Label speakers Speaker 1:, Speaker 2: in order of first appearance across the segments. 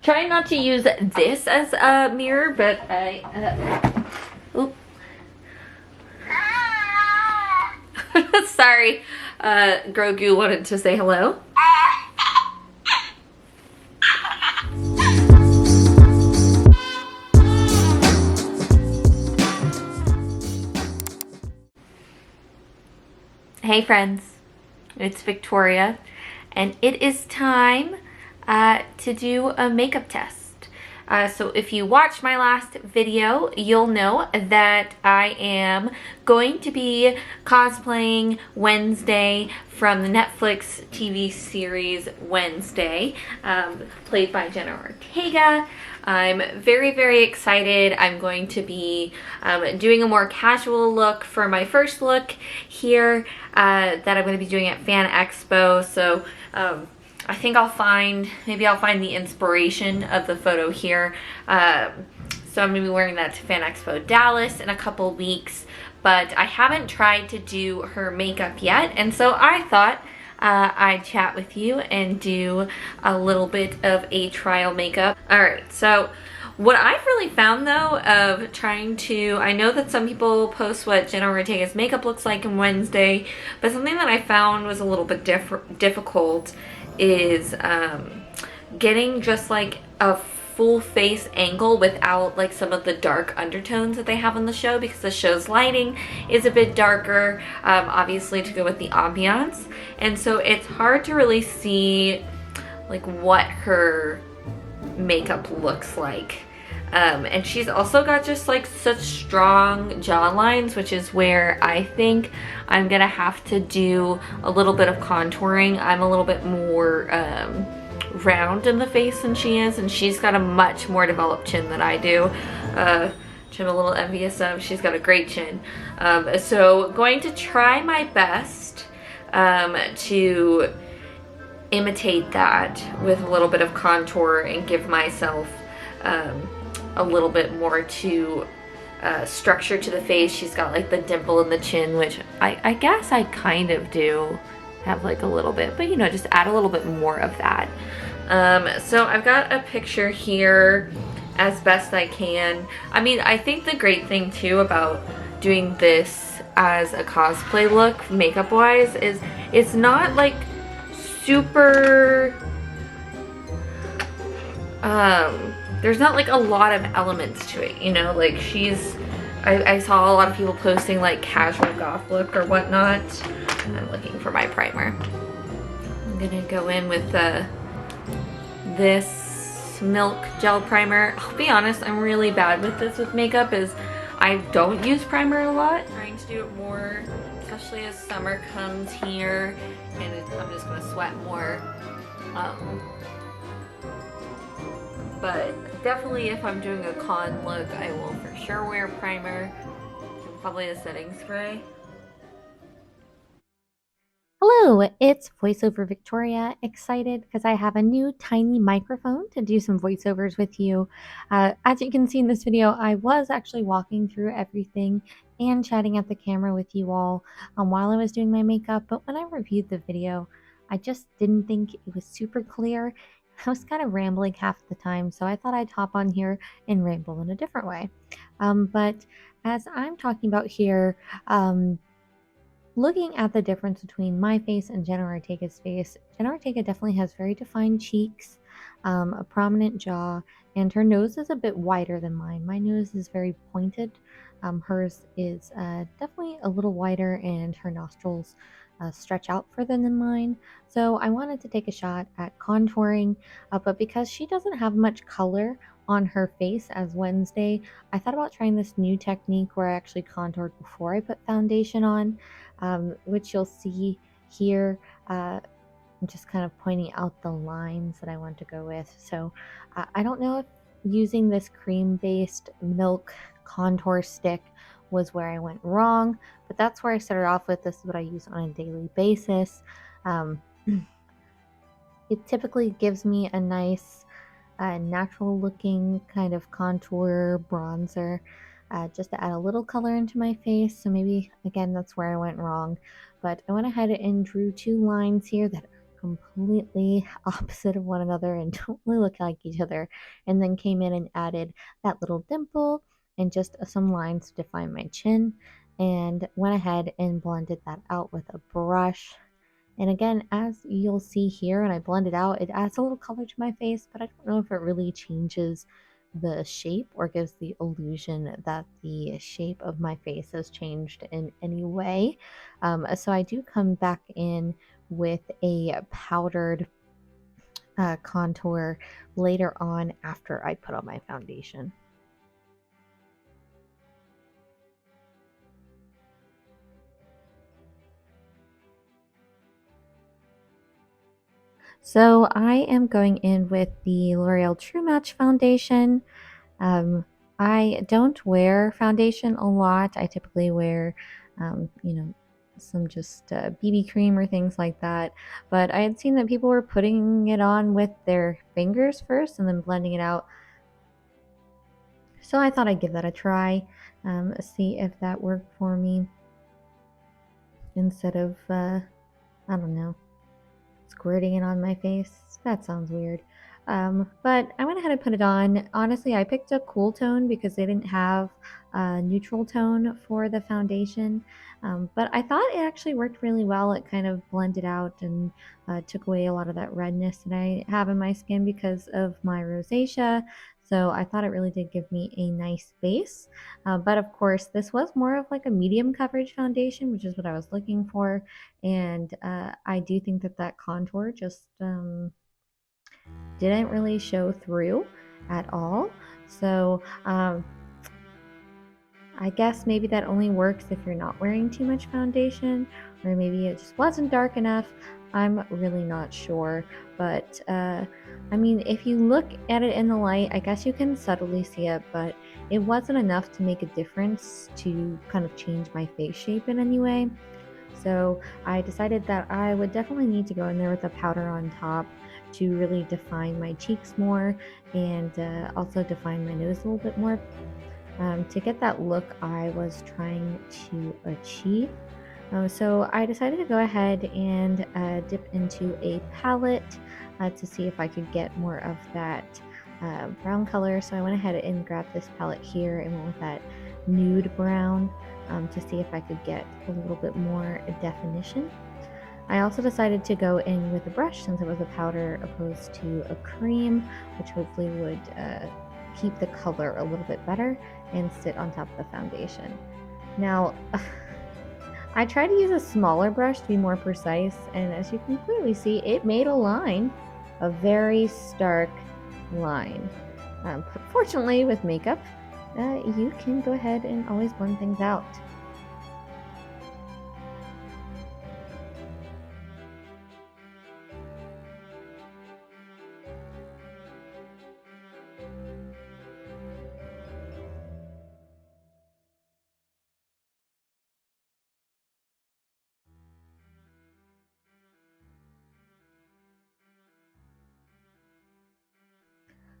Speaker 1: trying not to use this as a mirror, but oop. Sorry, Grogu wanted to say hello. Hey friends, it's Victoria, and it is time to do a makeup test. So if you watched my last video, you'll know that I am going to be cosplaying Wednesday from the Netflix TV series Wednesday, played by Jenna Ortega. I'm very, very excited. I'm going to be doing a more casual look for my first look here that I'm going to be doing at FanExpo. So I think maybe I'll find the inspiration of the photo here. So I'm going to be wearing that to FanExpo Dallas in a couple weeks, but I haven't tried to do her makeup yet, and so I thought I'd chat with you and do a little bit of a trial makeup. Alright, so what I've really found though of trying to, I know that some people post what Jenna Ortega's makeup looks like on Wednesday, but something that I found was a little bit difficult is getting just like a full face angle without like some of the dark undertones that they have on the show, because the show's lighting is a bit darker, obviously to go with the ambiance, and so it's hard to really see like what her makeup looks like. And she's also got just like such strong jaw lines, which is where I think I'm gonna have to do a little bit of contouring. I'm a little bit more round in the face than she is, and she's got a much more developed chin than I do, which I'm a little envious of. She's got a great chin. So going to try my best to imitate that with a little bit of contour and give myself a little bit more to structure to the face. She's got like the dimple in the chin, which I guess I kind of do have like a little bit, but you know, just add a little bit more of that. So I've got a picture here as best I can. I mean, I think the great thing too about doing this as a cosplay look makeup wise is it's not like super there's not like a lot of elements to it, you know, like I saw a lot of people posting like casual goth look or whatnot. I'm looking for my primer. I'm gonna go in with this Milk Gel Primer. I'll be honest, I'm really bad with this with makeup, is I don't use primer a lot. I'm trying to do it more, especially as summer comes here, and I'm just gonna sweat more. But definitely if I'm doing a con look, I will for sure wear primer, probably a setting spray.
Speaker 2: Hello, it's VoiceOver Victoria. Excited because I have a new tiny microphone to do some voiceovers with you. As you can see in this video, I was actually walking through everything and chatting at the camera with you all while I was doing my makeup, but when I reviewed the video, I just didn't think it was super clear. I was kind of rambling half the time, so I thought I'd hop on here and ramble in a different way. But as I'm talking about here, looking at the difference between my face and Jenna Ortega's face, Jenna Ortega definitely has very defined cheeks, a prominent jaw, and her nose is a bit wider than mine. My nose is very pointed. Hers is definitely a little wider, and her nostrils stretch out further than mine. So I wanted to take a shot at contouring, but because she doesn't have much color on her face as Wednesday, I thought about trying this new technique where I actually contoured before I put foundation on, which you'll see here. I'm just kind of pointing out the lines that I want to go with. So I don't know if using this cream-based milk contour stick was where I went wrong, but that's where I started off with. This is what I use on a daily basis. It typically gives me a nice natural looking kind of contour bronzer, just to add a little color into my face. So maybe again that's where I went wrong, but I went ahead and drew two lines here that completely opposite of one another and don't really look like each other. And then came in and added that little dimple and just some lines to define my chin, and went ahead and blended that out with a brush. And again, as you'll see here, and I blend it out, it adds a little color to my face, but I don't know if it really changes the shape or gives the illusion that the shape of my face has changed in any way. So I do come back in with a powdered contour later on after I put on my foundation. So I am going in with the L'Oreal True Match foundation. I don't wear foundation a lot. I typically wear, some just BB cream or things like that. But I had seen that people were putting it on with their fingers first and then blending it out. So I thought I'd give that a try, see if that worked for me instead of, I don't know, squirting it on my face. That sounds weird. But I went ahead and put it on. Honestly, I picked a cool tone because they didn't have a neutral tone for the foundation. But I thought it actually worked really well. It kind of blended out and took away a lot of that redness that I have in my skin because of my rosacea. So I thought it really did give me a nice base. But of course, this was more of like a medium coverage foundation, which is what I was looking for. And I do think that that contour just didn't really show through at all. So I guess maybe that only works if you're not wearing too much foundation, or maybe it just wasn't dark enough. I'm really not sure. But I mean, if you look at it in the light, I guess you can subtly see it, but it wasn't enough to make a difference to kind of change my face shape in any way. So I decided that I would definitely need to go in there with a powder on top to really define my cheeks more and also define my nose a little bit more to get that look I was trying to achieve. So I decided to go ahead and dip into a palette to see if I could get more of that brown color. So I went ahead and grabbed this palette here and went with that nude brown to see if I could get a little bit more definition. I also decided to go in with a brush since it was a powder opposed to a cream, which hopefully would keep the color a little bit better and sit on top of the foundation. Now, I tried to use a smaller brush to be more precise, and as you can clearly see, it made a line, a very stark line. But fortunately, with makeup, you can go ahead and always blend things out.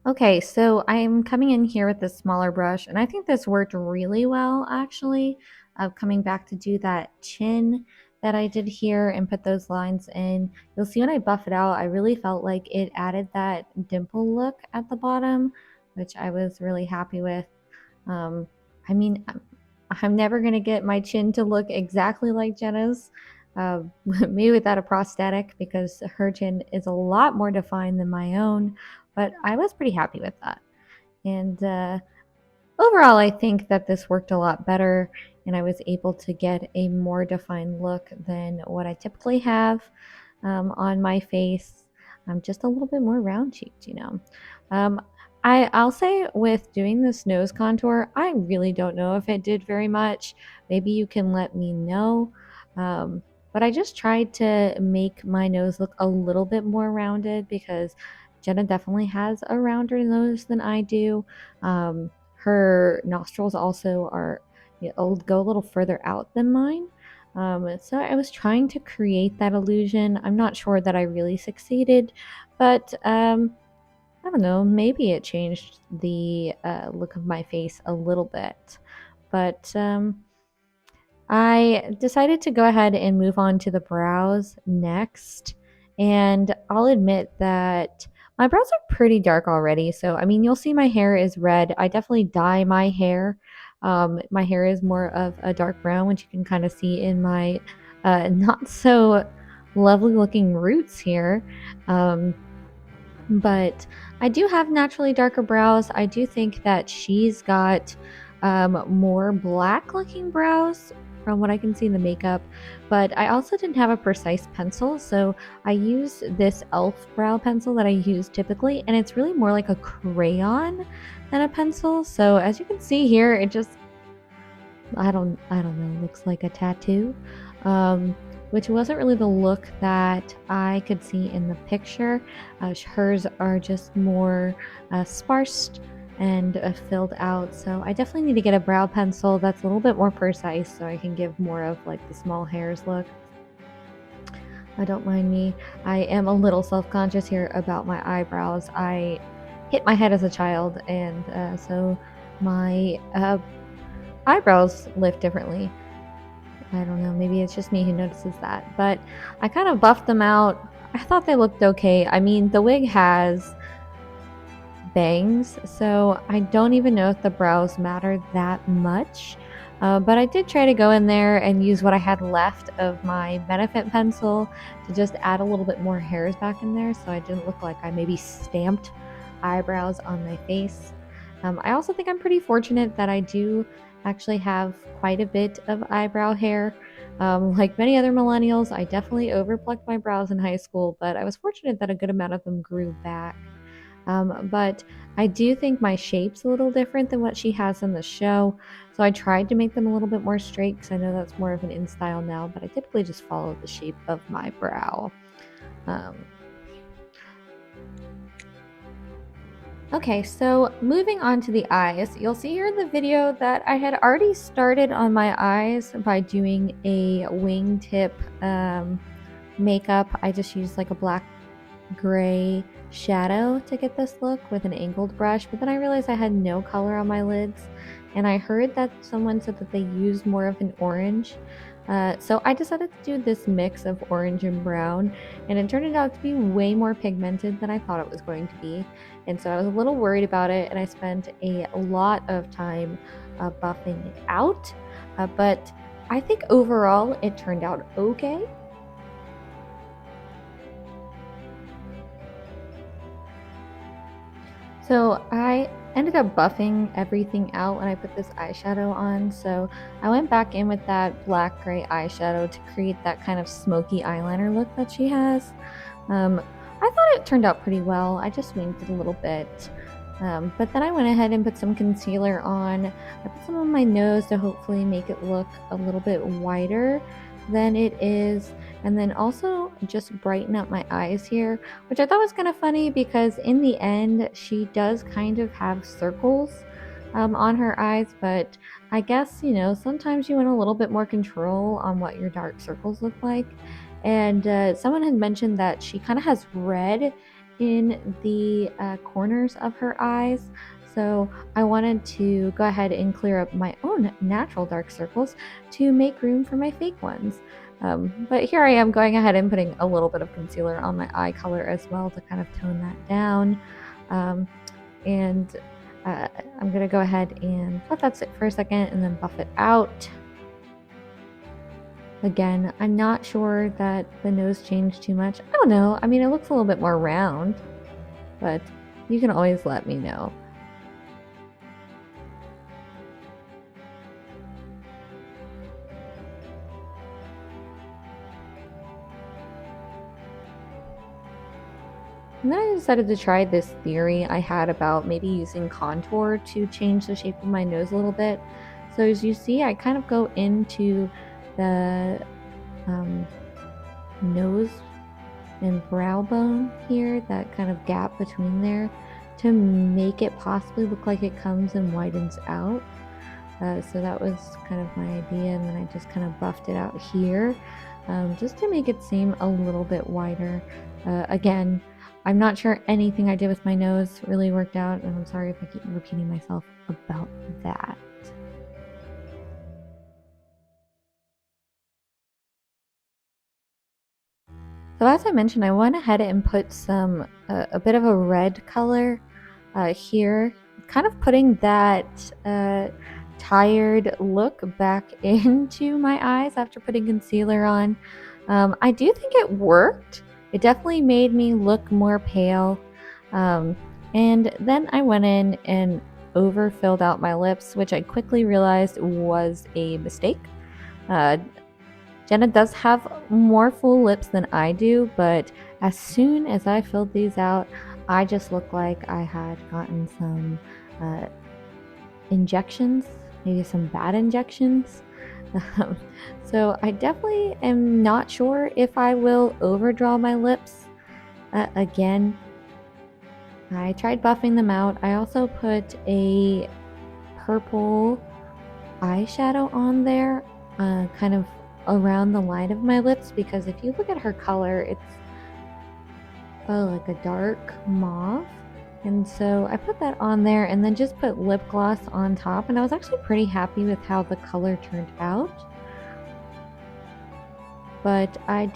Speaker 2: Okay, so I'm coming in here with this smaller brush, and I think this worked really well, actually. Coming back to do that chin that I did here and put those lines in. You'll see when I buff it out, I really felt like it added that dimple look at the bottom, which I was really happy with. Um, I mean, I'm never going to get my chin to look exactly like Jenna's, maybe without a prosthetic, because her chin is a lot more defined than my own, but I was pretty happy with that. And overall, I think that this worked a lot better, and I was able to get a more defined look than what I typically have on my face. I'm just a little bit more round cheeked, you know. Um, I'll say with doing this nose contour, I really don't know if it did very much. Maybe you can let me know. But I just tried to make my nose look a little bit more rounded because Jenna definitely has a rounder nose than I do. Her nostrils also are, go a little further out than mine. So I was trying to create that illusion. I'm not sure that I really succeeded, but I don't know, maybe it changed the look of my face a little bit. But I decided to go ahead and move on to the brows next. And I'll admit that my brows are pretty dark already. So, I mean, you'll see my hair is red. I definitely dye my hair. My hair is more of a dark brown, which you can kind of see in my not so lovely looking roots here. But I do have naturally darker brows. I do think that she's got more black looking brows from what I can see in the makeup, but I also didn't have a precise pencil, so I used this e.l.f. brow pencil that I use typically, and it's really more like a crayon than a pencil. So as you can see here, it just I don't know, looks like a tattoo. Which wasn't really the look that I could see in the picture. Hers are just more sparse and filled out. So I definitely need to get a brow pencil that's a little bit more precise so I can give more of like the small hairs look. Don't mind me. I am a little self-conscious here about my eyebrows. I hit my head as a child, and so my eyebrows lift differently. I don't know, maybe it's just me who notices that, but I kind of buffed them out. I thought they looked okay. I mean, the wig has bangs, so I don't even know if the brows matter that much. But I did try to go in there and use what I had left of my Benefit pencil to just add a little bit more hairs back in there so I didn't look like I maybe stamped eyebrows on my face. I also think I'm pretty fortunate that I do actually have quite a bit of eyebrow hair. Like many other millennials, I definitely overplucked my brows in high school, but I was fortunate that a good amount of them grew back. But I do think my shape's a little different than what she has in the show. So I tried to make them a little bit more straight because I know that's more of an in style now, but I typically just follow the shape of my brow. Okay, so moving on to the eyes, you'll see here in the video that I had already started on my eyes by doing a wingtip makeup. I just used like a black gray shadow to get this look with an angled brush, but then I realized I had no color on my lids, and I heard that someone said that they used more of an orange. So I decided to do this mix of orange and brown, and it turned out to be way more pigmented than I thought it was going to be. And so I was a little worried about it, and I spent a lot of time buffing it out. But I think overall it turned out okay. So I ended up buffing everything out when I put this eyeshadow on. So I went back in with that black gray eyeshadow to create that kind of smoky eyeliner look that she has. I thought it turned out pretty well. I just winged it a little bit. But then I went ahead and put some concealer on. I put some on my nose to hopefully make it look a little bit whiter than it is. And then also just brighten up my eyes here, which I thought was kind of funny because in the end, she does kind of have circles on her eyes. But I guess, you know, sometimes you want a little bit more control on what your dark circles look like. And someone had mentioned that she kind of has red in the corners of her eyes. So I wanted to go ahead and clear up my own natural dark circles to make room for my fake ones. But here I am going ahead and putting a little bit of concealer on my eye color as well to kind of tone that down. And I'm going to go ahead and let that sit for a second and then buff it out. Again, I'm not sure that the nose changed too much. I don't know. I mean, it looks a little bit more round, but you can always let me know. And then I decided to try this theory I had about maybe using contour to change the shape of my nose a little bit. So as you see, I kind of go into the nose and brow bone here, that kind of gap between there, to make it possibly look like it comes and widens out. So that was kind of my idea, and then I just kind of buffed it out here just to make it seem a little bit wider. Again, I'm not sure anything I did with my nose really worked out, and I'm sorry if I keep repeating myself about that. So as I mentioned, I went ahead and put some a bit of a red color here, kind of putting that tired look back into my eyes after putting concealer on. I do think it worked. It definitely made me look more pale. And then I went in and overfilled out my lips, which I quickly realized was a mistake. Jenna does have more full lips than I do, but as soon as I filled these out, I just looked like I had gotten some injections, maybe some bad injections. So I definitely am not sure if I will overdraw my lips again. I tried buffing them out. I also put a purple eyeshadow on there, kind of around the line of my lips, because if you look at her color, it's like a dark mauve. And so I put that on there and then just put lip gloss on top, and I was actually pretty happy with how the color turned out. But I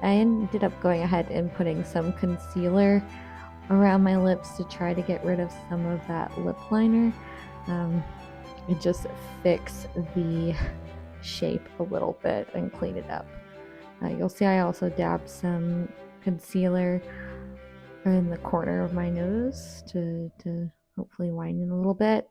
Speaker 2: ended up going ahead and putting some concealer around my lips to try to get rid of some of that lip liner. It just fixed the shape a little bit and clean it up. You'll see I also dabbed some concealer in the corner of my nose to hopefully widen a little bit.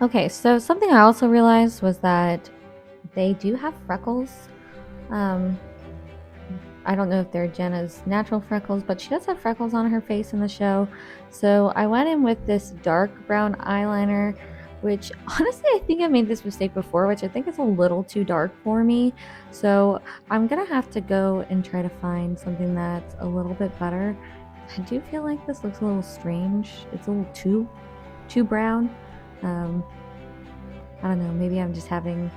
Speaker 2: Okay, so something I also realized was that they do have freckles. I don't know if they're Jenna's natural freckles, but she does have freckles on her face in the show. So I went in with this dark brown eyeliner, which honestly I think I made this mistake before, which I think is a little too dark for me. So I'm gonna have to go and try to find something that's a little bit better. I do feel like this looks a little strange. It's a little too brown. I don't know, maybe I'm just having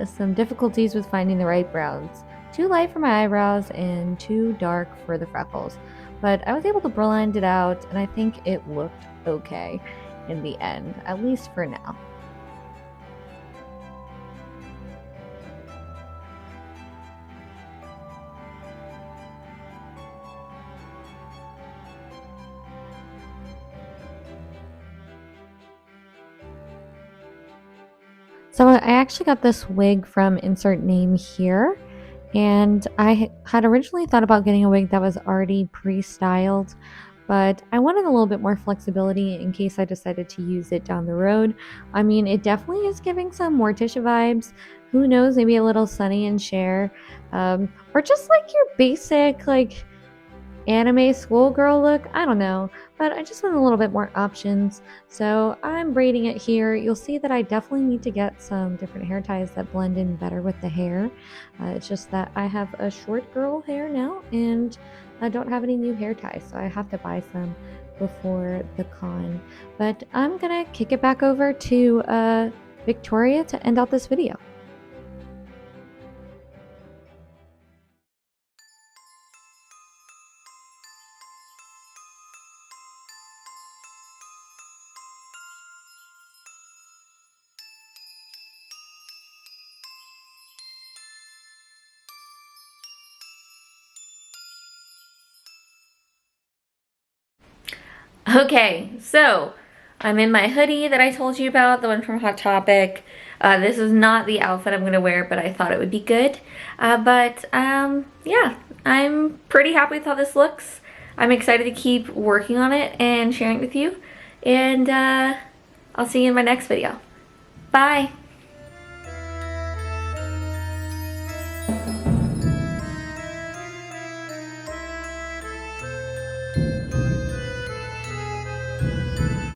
Speaker 2: some difficulties with finding the right browns. Too light for my eyebrows and too dark for the freckles. But I was able to blend it out, and I think it looked okay in the end, at least for now. So I actually got this wig from insert name here, and I had originally thought about getting a wig that was already pre-styled, but I wanted a little bit more flexibility in case I decided to use it down the road. I mean, it definitely is giving some Morticia vibes. Who knows, maybe a little Sunny and Cher, or just like your basic like anime schoolgirl look. I don't know, but I just want a little bit more options. So I'm braiding it here. You'll see that I definitely need to get some different hair ties that blend in better with the hair. It's just that I have a short girl hair now and I don't have any new hair ties, so I have to buy some before the con. But I'm gonna kick it back over to Victoria to end out this video.
Speaker 1: Okay, so I'm in my hoodie that I told you about, the one from Hot Topic. This is not the outfit I'm gonna wear, but I thought it would be good. Yeah, I'm pretty happy with how this looks. I'm excited to keep working on it and sharing it with you. And I'll see you in my next video. Bye!